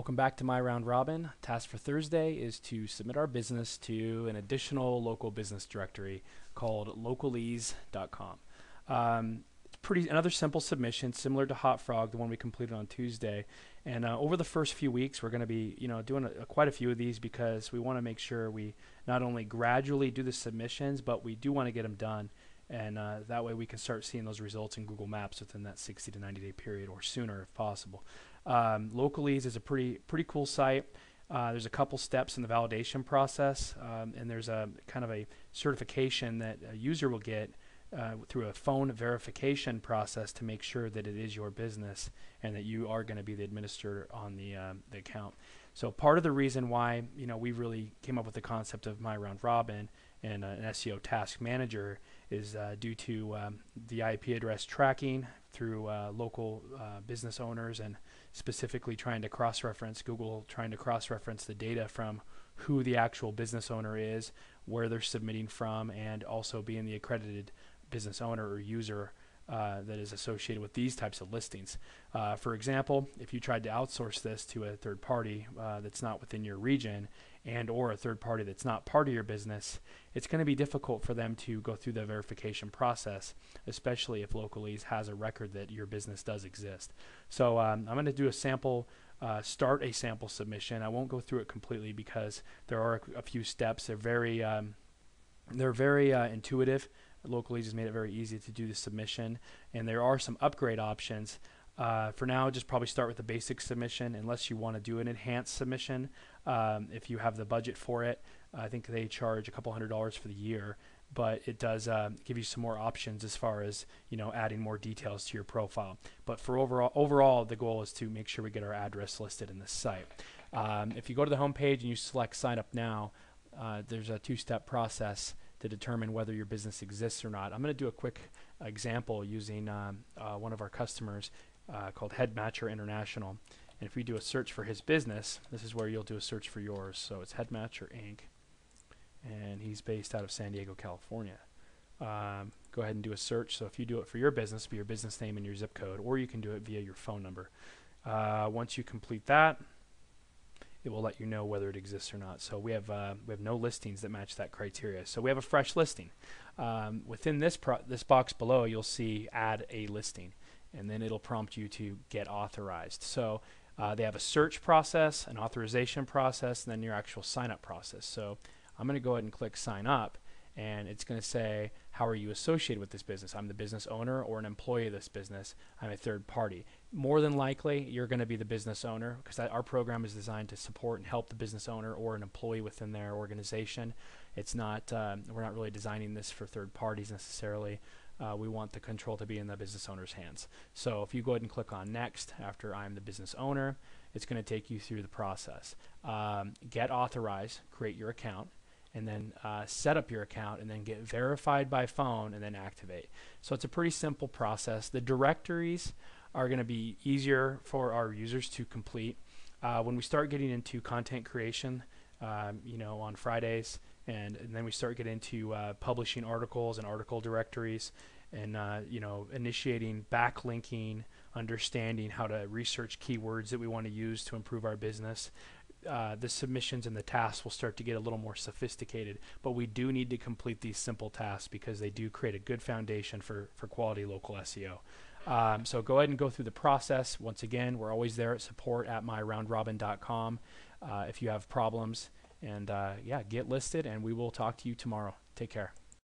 Welcome back to My Round Robin. Task for Thursday is to submit our business to an additional local business directory called LocalezeFinal.FLV. It's another simple submission, similar to Hot Frog, the one we completed on Tuesday. And over the first few weeks, we're going to be, doing quite a few of these because we want to make sure we not only gradually do the submissions, but we do want to get them done. And that way we can start seeing those results in Google Maps within that 60 to 90 day period or sooner if possible. Localeze is a pretty cool site. There's a couple steps in the validation process, and there's a kind of a certification that a user will get through a phone verification process to make sure that it is your business and that you are going to be the administrator on the account. So part of the reason why we really came up with the concept of My Round Robin and an SEO task manager is due to the IP address tracking through local business owners, and specifically trying to cross-reference Google, trying to cross-reference the data from who the actual business owner is, where they're submitting from, and also being the accredited business owner or user that is associated with these types of listings. For example, if you tried to outsource this to a third party that's not within your region, and or a third party that's not part of your business, it's going to be difficult for them to go through the verification process, especially if Localeze has a record that your business does exist. So I'm going to do a sample, start a sample submission. I won't go through it completely because there are a few steps. They're very intuitive. Localeze has made it very easy to do the submission, and there are some upgrade options. For now, just probably start with the basic submission unless you want to do an enhanced submission. If you have the budget for it, I think they charge a couple $100s for the year, but it does give you some more options as far as adding more details to your profile. But for overall, the goal is to make sure we get our address listed in this site. If you go to the home page and you select Sign Up Now, there's a two-step process to determine whether your business exists or not. I'm going to do a quick example using one of our customers called Headmatcher International. And if we do a search for his business, this is where you'll do a search for yours. So it's Headmatcher Inc. And he's based out of San Diego, California. Go ahead and do a search. So if you do it for your business, be your business name and your zip code, or you can do it via your phone number. Once you complete that, it will let you know whether it exists or not. So we have no listings that match that criteria. So we have a fresh listing. Within this box below, you'll see Add a Listing, and then it'll prompt you to get authorized. So they have a search process, an authorization process, and then your actual sign-up process. So I'm going to go ahead and click Sign Up, and it's going to say, how are you associated with this business? I'm the business owner or an employee of this business. I'm a third party. More than likely, you're going to be the business owner, because our program is designed to support and help the business owner or an employee within their organization. It's not, we're not really designing this for third parties necessarily. We want the control to be in the business owner's hands. So if you go ahead and click on Next after I'm the business owner, it's going to take you through the process. Get authorized, create your account, and then set up your account, and then get verified by phone, and then activate. So it's a pretty simple process. The directories are going to be easier for our users to complete. When we start getting into content creation, on Fridays, and then we start getting into publishing articles and article directories, and initiating backlinking, understanding how to research keywords that we want to use to improve our business. The submissions and the tasks will start to get a little more sophisticated, but we do need to complete these simple tasks because they do create a good foundation for quality local SEO. So go ahead and go through the process. Once again, we're always there at support@myroundrobin.com if you have problems. And yeah, get listed, and we will talk to you tomorrow. Take care.